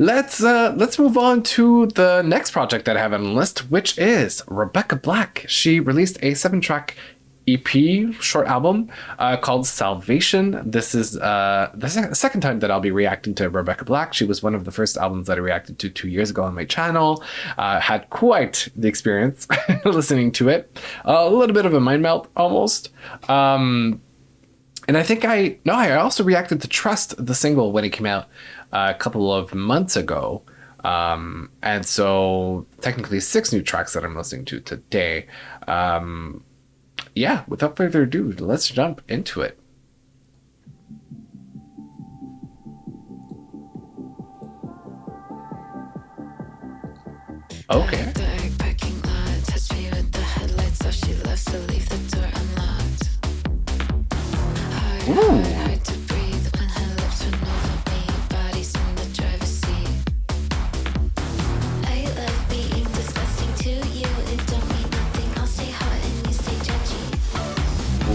Let's move on to the next project that I have on the list, which is Rebecca Black. She released a 7-track EP short album called Salvation. This is the second time that I'll be reacting to Rebecca Black. She was one of the first albums that I reacted to 2 years ago on my channel. Had quite the experience listening to it. A little bit of a mind melt almost. And I think I also reacted to Trust, the single, when it came out a couple of months ago. And so technically 6 new tracks that I'm listening to today. Yeah, without further ado, let's jump into it. Okay. Ooh.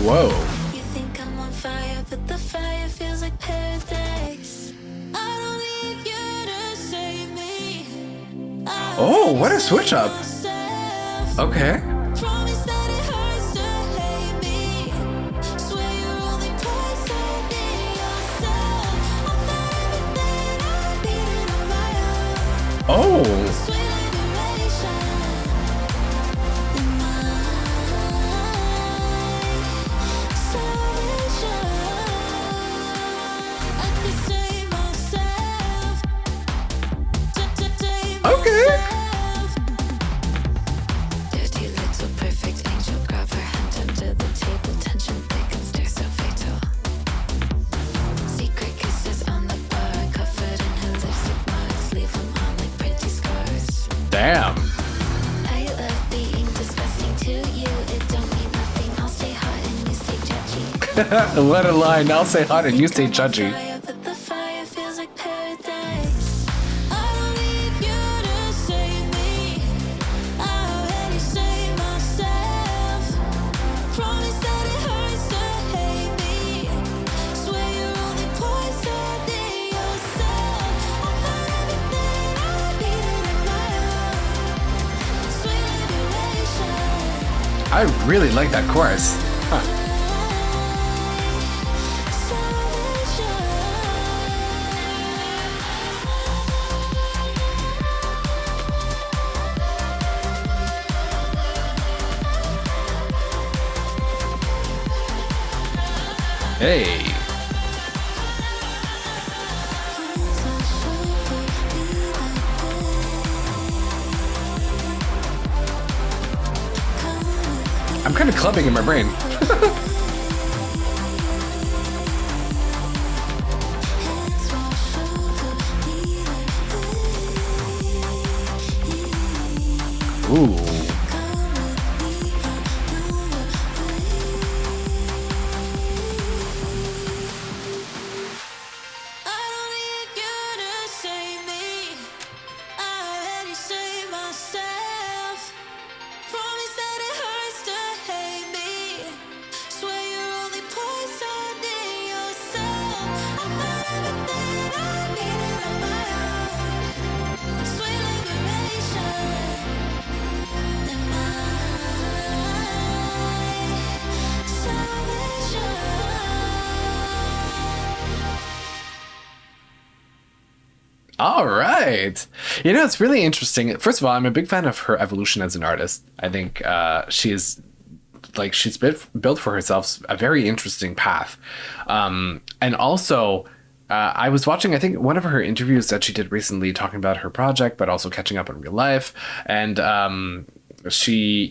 Whoa. You think I'm on fire, but the fire feels like paradise. I don't need you to save me. Oh, what a switch up. Okay. Oh. Damn. I love being disgusting to you. It don't mean nothing. I'll stay hot and you stay judgy. What a line. I'll stay hot and you stay judgy. But the fire feels like paradise. I don't need you to save me. I already saved myself. Promise that it hurts to hate me. Swear you're only poisoning yourself. I thought everything I needed in my I really like that chorus. Huh. Hey. I'm kind of clubbing in my brain. Ooh. All right. You know, it's really interesting. First of all, I'm a big fan of her evolution as an artist. I think she's built for herself a very interesting path. And also, I was watching, I think, one of her interviews that she did recently talking about her project, but also catching up in real life. And she's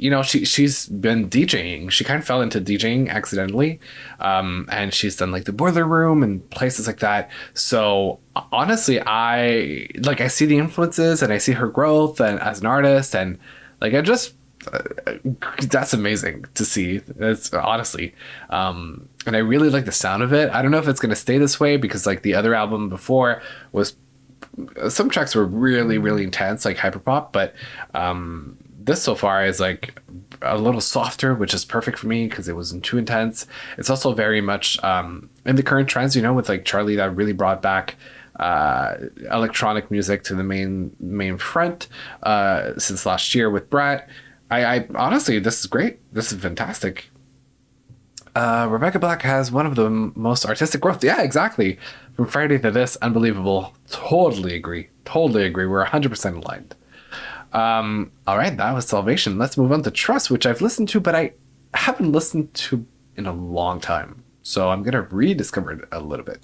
been DJing. She kind of fell into DJing accidentally. And she's done like the Boiler Room and places like that. So honestly, I see the influences and I see her growth and as an artist, and like, I just, that's amazing to see. It's honestly, and I really like the sound of it. I don't know if it's going to stay this way, because like the other album before was, some tracks were really, really intense, like hyperpop, but this so far is like a little softer, which is perfect for me because it wasn't too intense. It's also very much in the current trends, with like Charlie, that really brought back electronic music to the main front since last year with Brat. I honestly, this is great. This is fantastic. Rebecca Black has one of the most artistic growth. Yeah, exactly. From Friday to this, unbelievable. Totally agree. We're 100% aligned. All right, that was Salvation. Let's move on to Trust, which I've listened to, but I haven't listened to in a long time. So I'm going to rediscover it a little bit.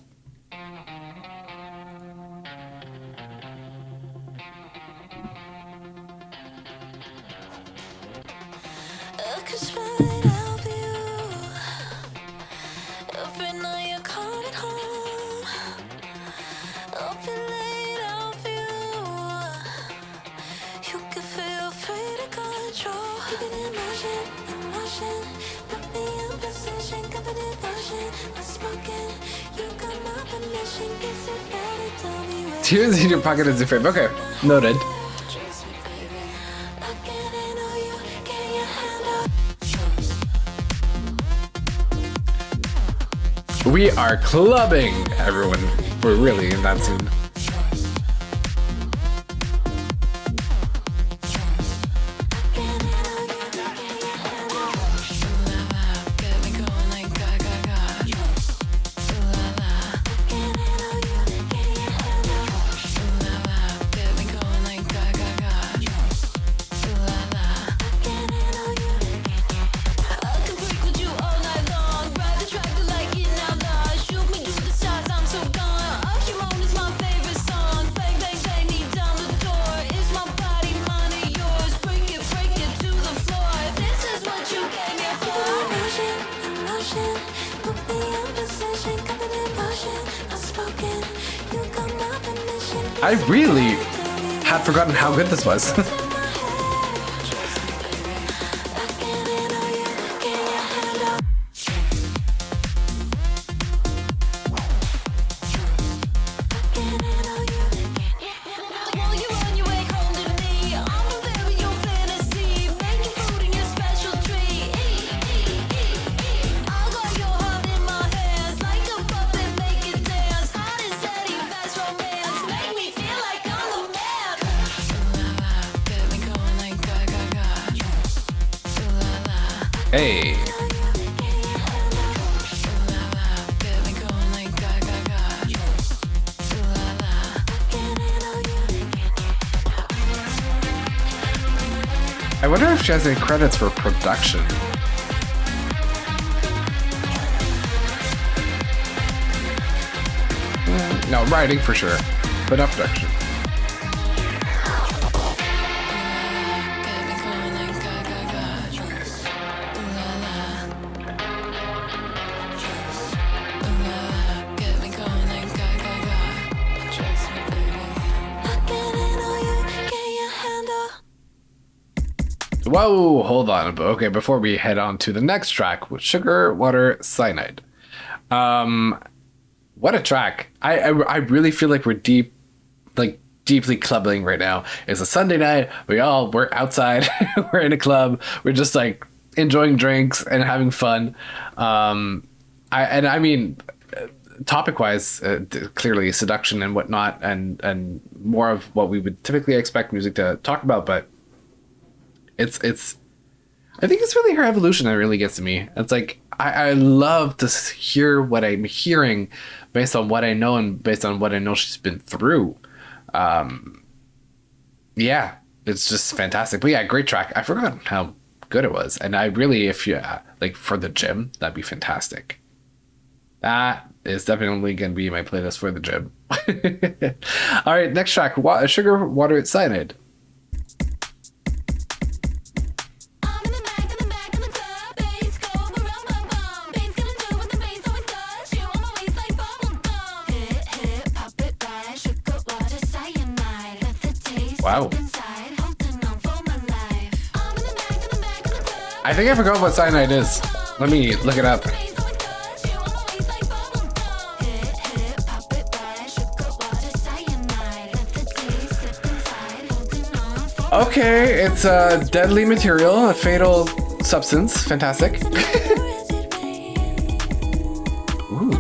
Tears in your pocket is your favorite. Okay, noted. We are clubbing, everyone. We're really in that scene. I really had forgotten how good this was. Hey. I wonder if she has any credits for production. No, writing for sure, but not production. Whoa, hold on. Okay, before we head on to the next track with Sugar, Water, Cyanide. What a track. I really feel like we're deeply clubbing right now. It's a Sunday night. We're outside. We're in a club. We're just like enjoying drinks and having fun. I mean, topic wise, clearly seduction and whatnot, and more of what we would typically expect music to talk about, but it's I think it's really her evolution that really gets to me. It's like I love to hear what I'm hearing based on what I know and based on what I know she's been through. Yeah, it's just fantastic. But yeah, great track. I forgot how good it was, and I really, if you like for the gym, that'd be fantastic. That is definitely gonna be my playlist for the gym. All right, next track, Sugar, Water, Cyanide. Wow. I think I forgot what cyanide is. Let me look it up. Okay, it's a deadly material, a fatal substance. Fantastic. Ooh.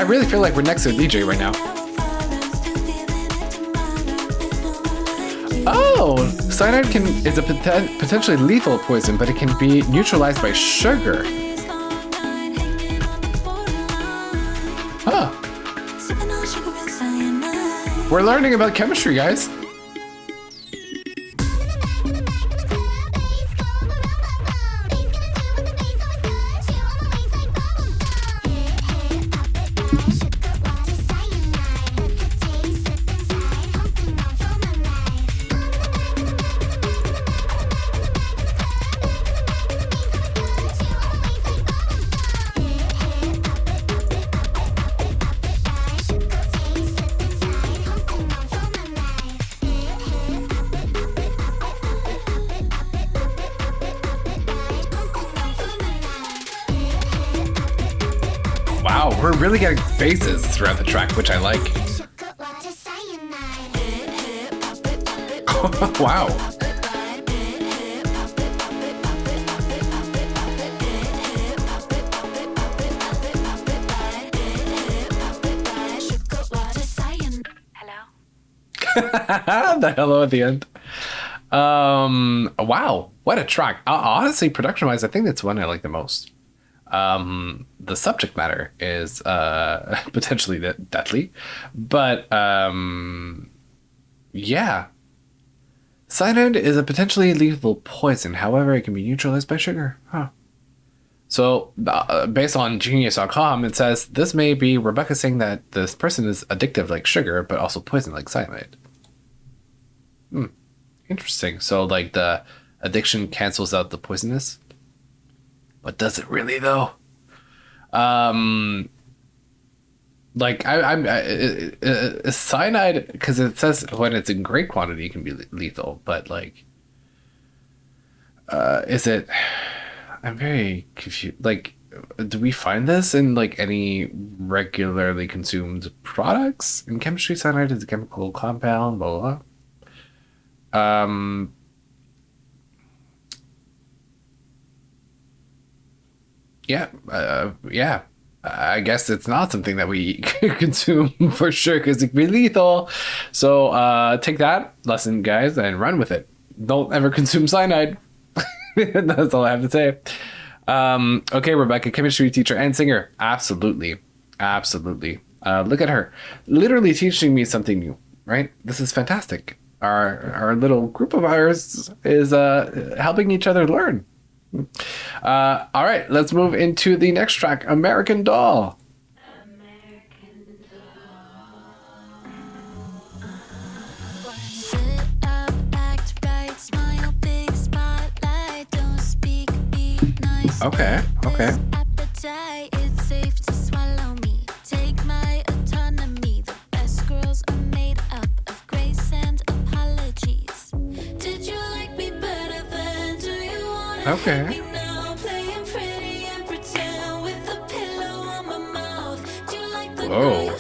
I really feel like we're next to a DJ right now. Oh, cyanide is a potentially lethal poison, but it can be neutralized by sugar. Huh. We're learning about chemistry, guys. Wow, we're really getting phases throughout the track, which I like. Wow. The hello at the end. Wow, what a track. Honestly, production-wise, I think that's one I like the most. The subject matter is potentially deadly, but yeah. Cyanide is a potentially lethal poison. However, it can be neutralized by sugar. Huh. So, based on Genius.com, it says this may be Rebecca saying that this person is addictive like sugar, but also poison like cyanide. Interesting. So, like, the addiction cancels out the poisonous. But does it really though? Like cyanide, because it says when it's in great quantity, it can be lethal. But like, is it? I'm very confused. Like, do we find this in like any regularly consumed products? In chemistry, cyanide is a chemical compound. Blah blah. Yeah. I guess it's not something that we consume for sure because it can be lethal. So take that lesson, guys, and run with it. Don't ever consume cyanide. That's all I have to say. Okay, Rebecca, chemistry teacher and singer. Absolutely. Look at her. Literally teaching me something new, right? This is fantastic. Our little group of ours is helping each other learn. All right, let's move into the next track, American Doll. Okay. Okay. Whoa.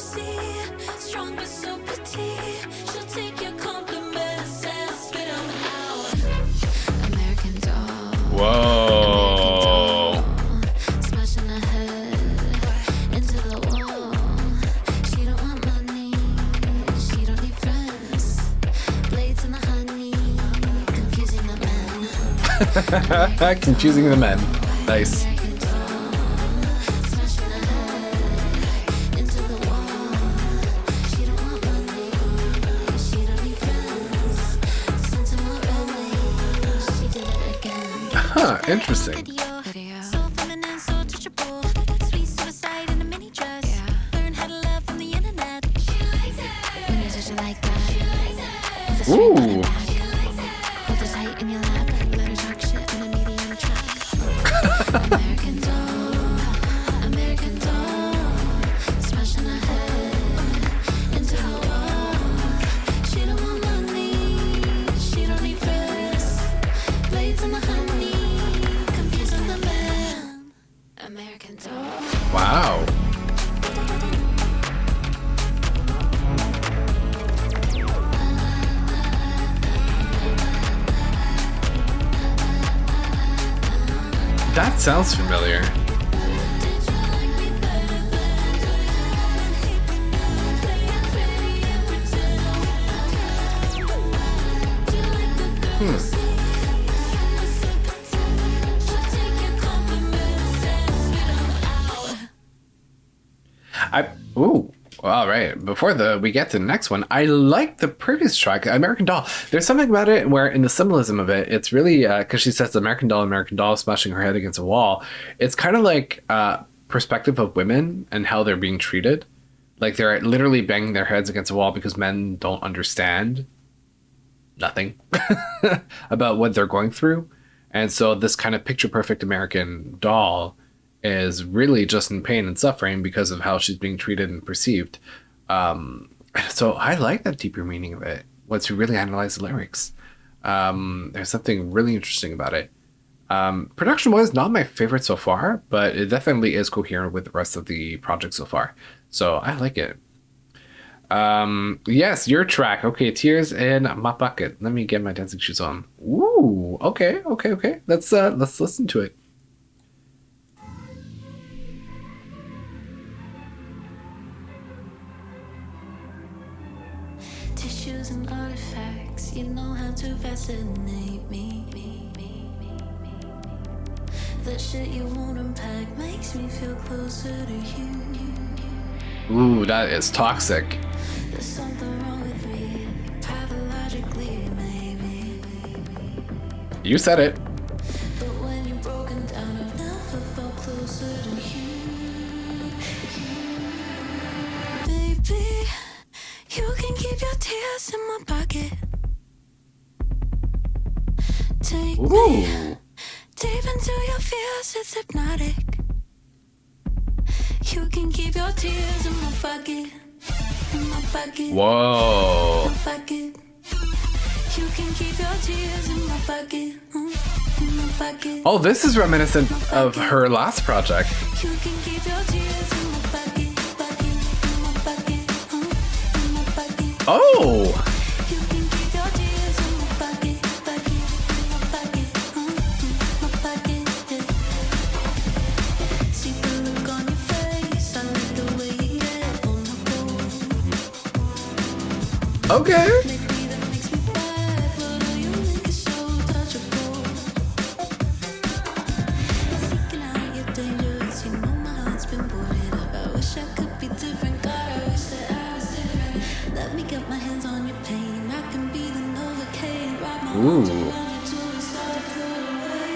Whoa. Smashing her head into the wall. She don't want money. She don't need friends. Blades in the honey. Confusing the men. Confusing the men. Nice. Huh, interesting. Ooh. Wow. That sounds familiar. I ooh. All right. Before we get to the next one, I like the previous track, American Doll. There's something about it where, in the symbolism of it, it's really because she says American Doll, smashing her head against a wall. It's kind of like perspective of women and how they're being treated. Like they're literally banging their heads against a wall because men don't understand nothing about what they're going through, and so this kind of picture perfect American doll is really just in pain and suffering because of how she's being treated and perceived. So I like that deeper meaning of it. Once you really analyze the lyrics, there's something really interesting about it. Production wise, not my favorite so far, but it definitely is coherent with the rest of the project so far. So I like it. Yes, your track. Okay, Tears in My Bucket. Let me get my dancing shoes on. Ooh, okay. Let's listen to it. Tissues and artifacts, you know how to fascinate me. That shit you won't unpack makes me feel closer to you. Ooh, that is toxic. There's something wrong with me, pathologically maybe. You said it. But when you're broken down, I've never felt closer to you. Baby, you can keep your tears in my pocket. Take me deep into your fears, it's hypnotic. You can keep your tears in my pocket. In my pocket. Whoa. In my pocket. You can keep your tears in my pocket. In my pocket. Oh, this is reminiscent of her last project. You can keep your tears in my pocket. In my pocket. In my pocket. Oh. You can keep your tears in my pocket. In my pocket. In my pocket. See the look on your face. I like the way you get on my bowl. Okay. Lately that makes me bad, but all you think is so touchable. Seeking out your dangers, you know my heart's been boarded up. I wish I could be different, God, I wish that I was different. Let me get my hands on your pain, I can be the Novocaine. Wrap my arms around you till we start to float away.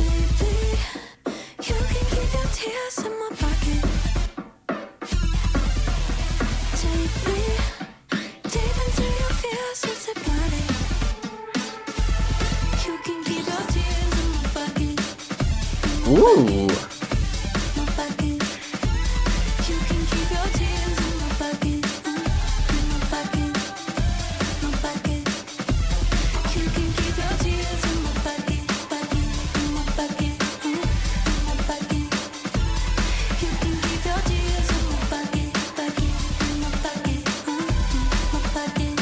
Baby, you can keep your tears in my pocket. Take me deep into your fears, it's hypnotic. You can keep your tears in my pocket. Ooh. My pocket. You can keep your tears in my pocket. In my pocket. My pocket. You can keep your tears in my pocket. In my pocket. In my pocket. You can keep your tears in my pocket. In my pocket. My pocket.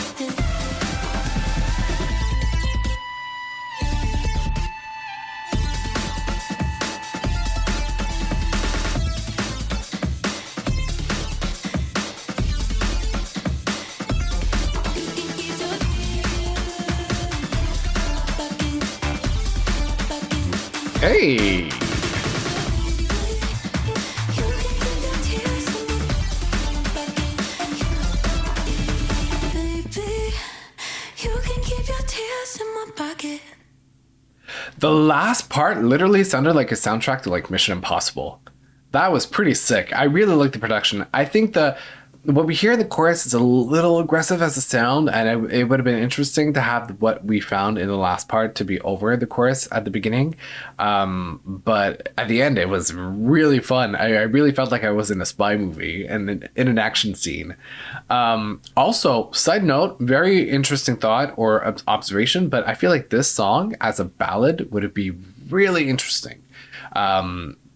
Hey. The last part literally sounded like a soundtrack to like Mission Impossible. That was pretty sick. I really like the production. I think what we hear in the chorus is a little aggressive as a sound, and it would have been interesting to have what we found in the last part to be over the chorus at the beginning. But at the end, it was really fun. I really felt like I was in a spy movie and in an action scene. Also, side note, very interesting thought or observation, but I feel like this song as a ballad would be really interesting.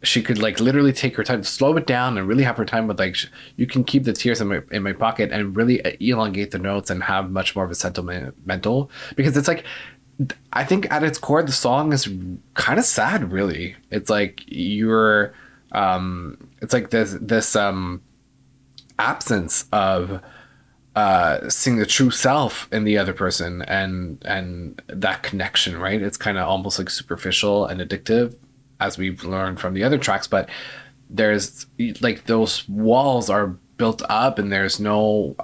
She could like literally take her time, slow it down, and really have her time with like you can keep the tears in my pocket and really elongate the notes and have much more of a sentimental, because it's like I think at its core the song is kind of sad. Really, it's like you're it's like this absence of seeing the true self in the other person, and that connection, right? It's kind of almost like superficial and addictive, as we've learned from the other tracks, but there's like those walls are built up, and there's no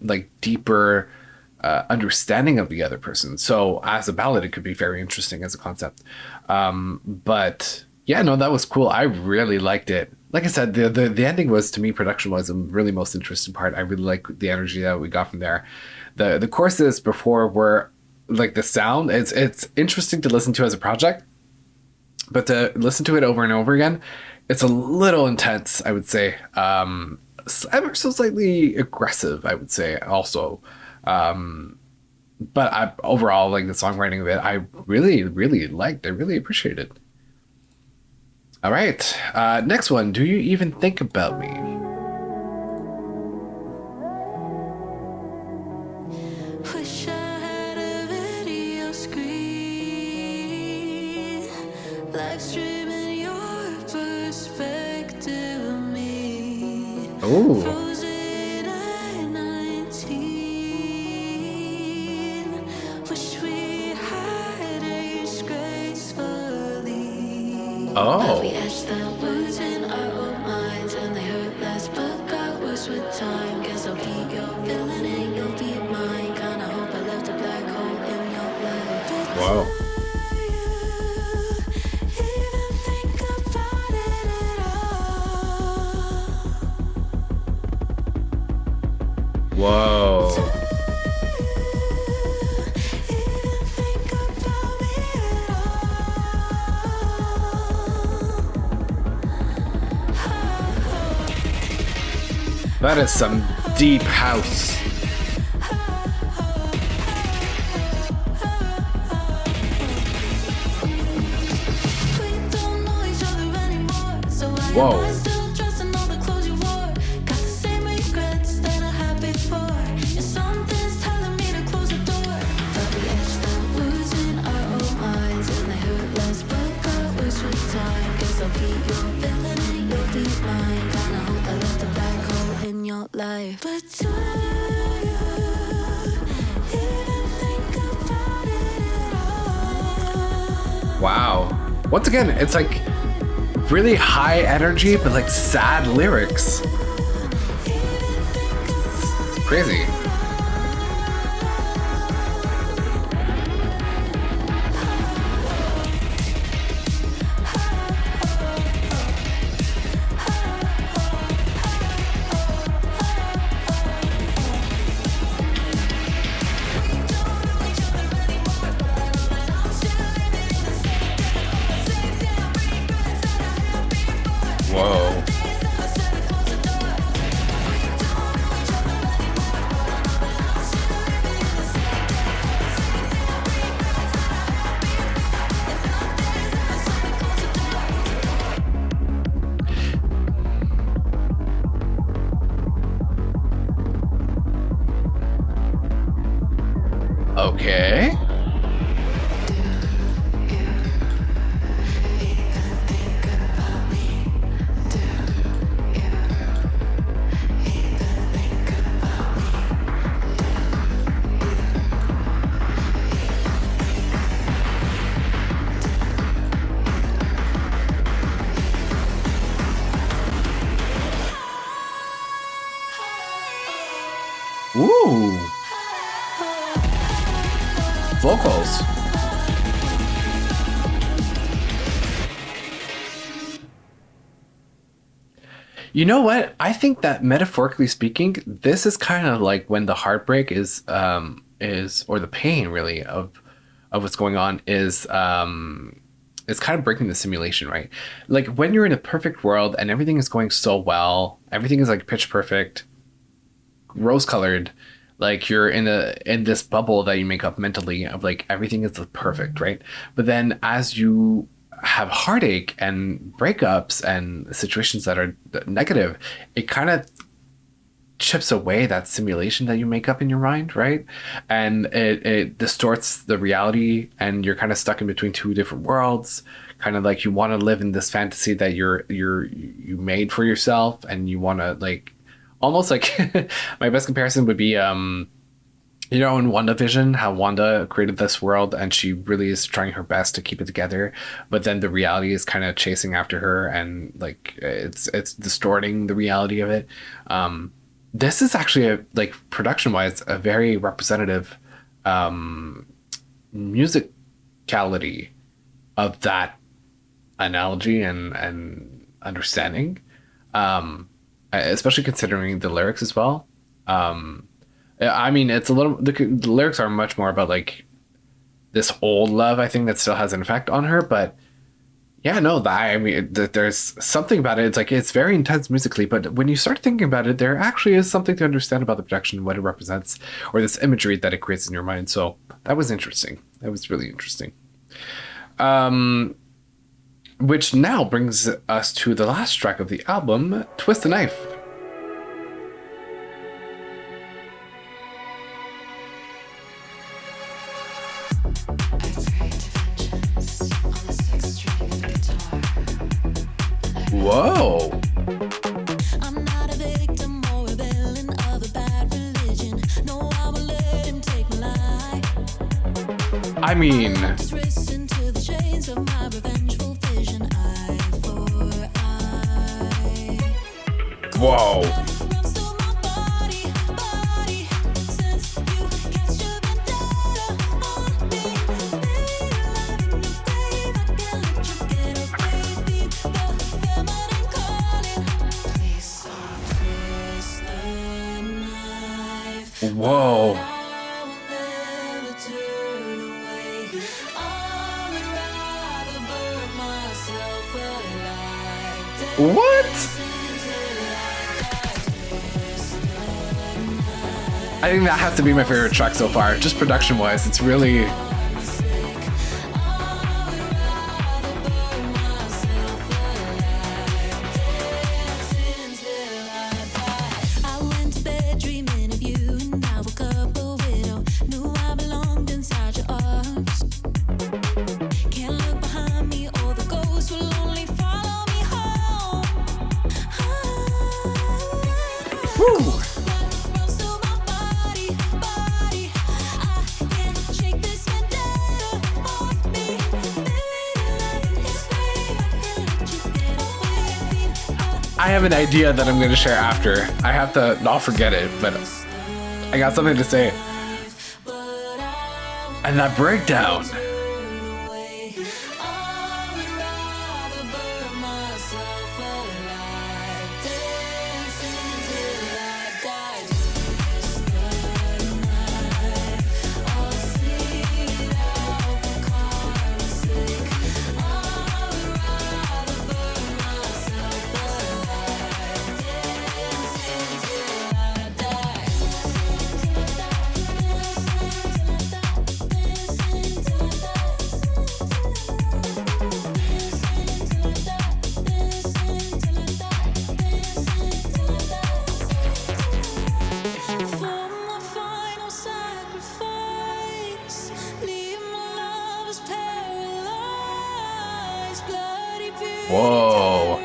like deeper understanding of the other person. So as a ballad, it could be very interesting as a concept. But yeah, no, that was cool. I really liked it. Like I said, the ending was, to me, production was the really most interesting part. I really like the energy that we got from there. The choruses before were like the sound. It's interesting to listen to as a project, but to listen to it over and over again, it's a little intense, I would say. Ever so slightly aggressive, I would say, also. But overall, like the songwriting of it, I really, really liked. I really appreciated. All right, next one. Do you even think about me? Wish I had a video screen, live streaming your perspective of me. Oh, Frozen at 19. Wish we had aged gracefully. But we oh, etched the words in our own minds, and they hurt less, but got worse with time. Guess I'll be your villain and you'll be mine. Kinda hope I left a black hole in your life. But wow, do you even think about it at all? whoa. Even think about me at all? That is some deep house. We don't know each other anymore, so why am Whoa. I still dressed in all the clothes you wore? Got the same regrets that I had before, and something's telling me to close the door. But we etched the words in our own minds, and they hurt less, but got worse with time. Guess I'll be your villain and you'll be mine. Kinda hope I left a black hole in your life. But do you even think about it at all? Wow. Once again, it's like really high energy, but like sad lyrics. It's crazy. Whoa. Okay. Ooh. Vocals. You know what? I think that metaphorically speaking, this is kind of like when the heartbreak is or the pain really of what's going on is kind of breaking the simulation, right? Like when you're in a perfect world and everything is going so well, everything is like pitch perfect, rose colored, like you're in this bubble that you make up mentally of like everything is perfect, right? But then as you have heartache and breakups and situations that are negative, it kind of chips away that simulation that you make up in your mind, right? And it distorts the reality, and you're kind of stuck in between two different worlds. Kind of like you want to live in this fantasy that you made for yourself, and you want to like almost like my best comparison would be you know, in WandaVision, how Wanda created this world and she really is trying her best to keep it together, but then the reality is kind of chasing after her and like it's distorting the reality of it. This is actually a, like production wise, a very representative musicality of that analogy and understanding, especially considering the lyrics as well. I mean, it's a little, the lyrics are much more about like this old love, I think, that still has an effect on her. But yeah, no, that, I mean, there's something about it. It's like, it's very intense musically, but when you start thinking about it, there actually is something to understand about the production, what it represents, or this imagery that it creates in your mind. So that was interesting. That was really interesting. Which now brings us to the last track of the album, Twist the Knife. Whoa. I'm not a victim or a villain of a bad religion. No, I will let him take my life. I mean, Just listen to the chains of my revengeful vision. Eye for eye. whoa. Runs through my body, body. Since you cast your vendetta on me, baby, alive in the grave, I can't let you get away. Feel the feminine calling. Please don't twist the knife. Whoa. I will never turn away. I would rather burn myself alive. What? I think that has to be my favorite track so far. Just production wise, it's really. I went to bed dreaming of you, and I woke up a widow. Knew I belonged inside your arms. Can't look behind me, or the ghost will only follow me home. Woo! Runs through my body, body. I can't shake this vendetta off me. Buried alive in his grave, I can't let you get away. I have an idea that I'm going to share after. I have to not forget it, but I got something to say. And that breakdown. Whoa.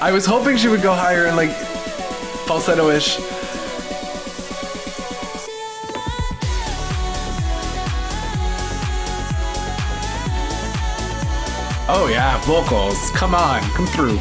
I was hoping she would go higher and like falsetto-ish. Oh yeah, vocals. Come on, come through.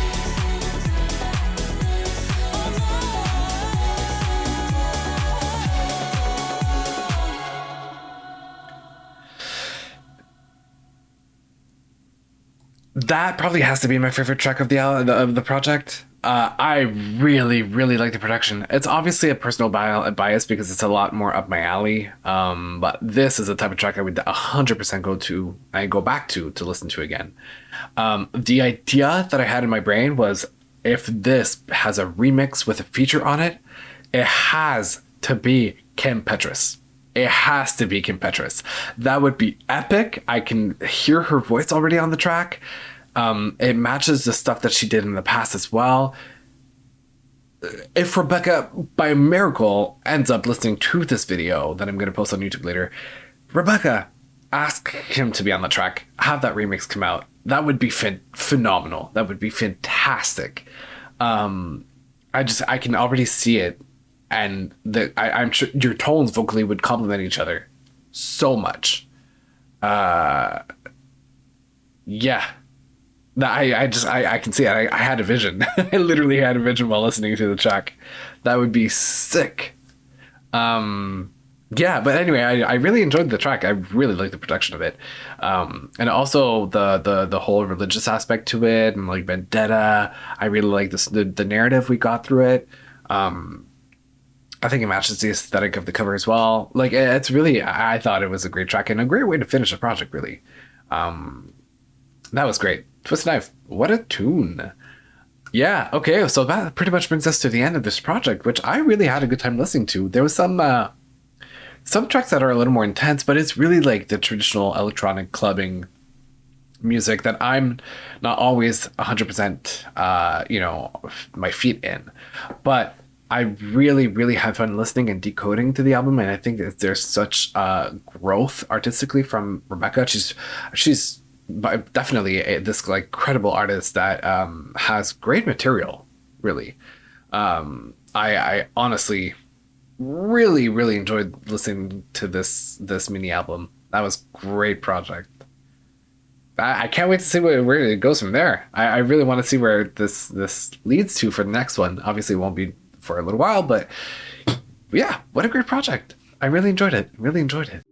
That probably has to be my favorite track of the project. I really, really like the production. It's obviously a personal bias because it's a lot more up my alley. But this is the type of track I would 100% go back to listen to again. The idea that I had in my brain was if this has a remix with a feature on it, it has to be Kim Petras. It has to be Kim Petras. That would be epic. I can hear her voice already on the track. It matches the stuff that she did in the past as well. if Rebecca, by a miracle, ends up listening to this video that I'm going to post on YouTube later, Rebecca, ask him to be on the track. Have that remix come out. That would be phenomenal. That would be fantastic. I can already see it, and I'm sure your tones vocally would complement each other so much. Yeah. I can see it. I had a vision. I literally had a vision while listening to the track. That would be sick. Yeah, but anyway, I really enjoyed the track. I really liked the production of it. And also the whole religious aspect to it, and like vendetta. I really like the narrative we got through it. I think it matches the aesthetic of the cover as well. Like, it's really, I thought it was a great track and a great way to finish a project, really. That was great. Twist Knife, what a tune. Yeah, okay, so that pretty much brings us to the end of this project, which I really had a good time listening to. There was some tracks that are a little more intense, but it's really like the traditional electronic clubbing music that I'm not always 100%, my feet in. But I really, really had fun listening and decoding to the album, and I think that there's such growth artistically from Rebecca. She's definitely this like credible artist that has great material, really. I honestly really, really enjoyed listening to this mini album. That was a great project. I can't wait to see where it goes from there. I really want to see where this leads to for the next one. Obviously, it won't be for a little while, but yeah, what a great project. I really enjoyed it. Really enjoyed it.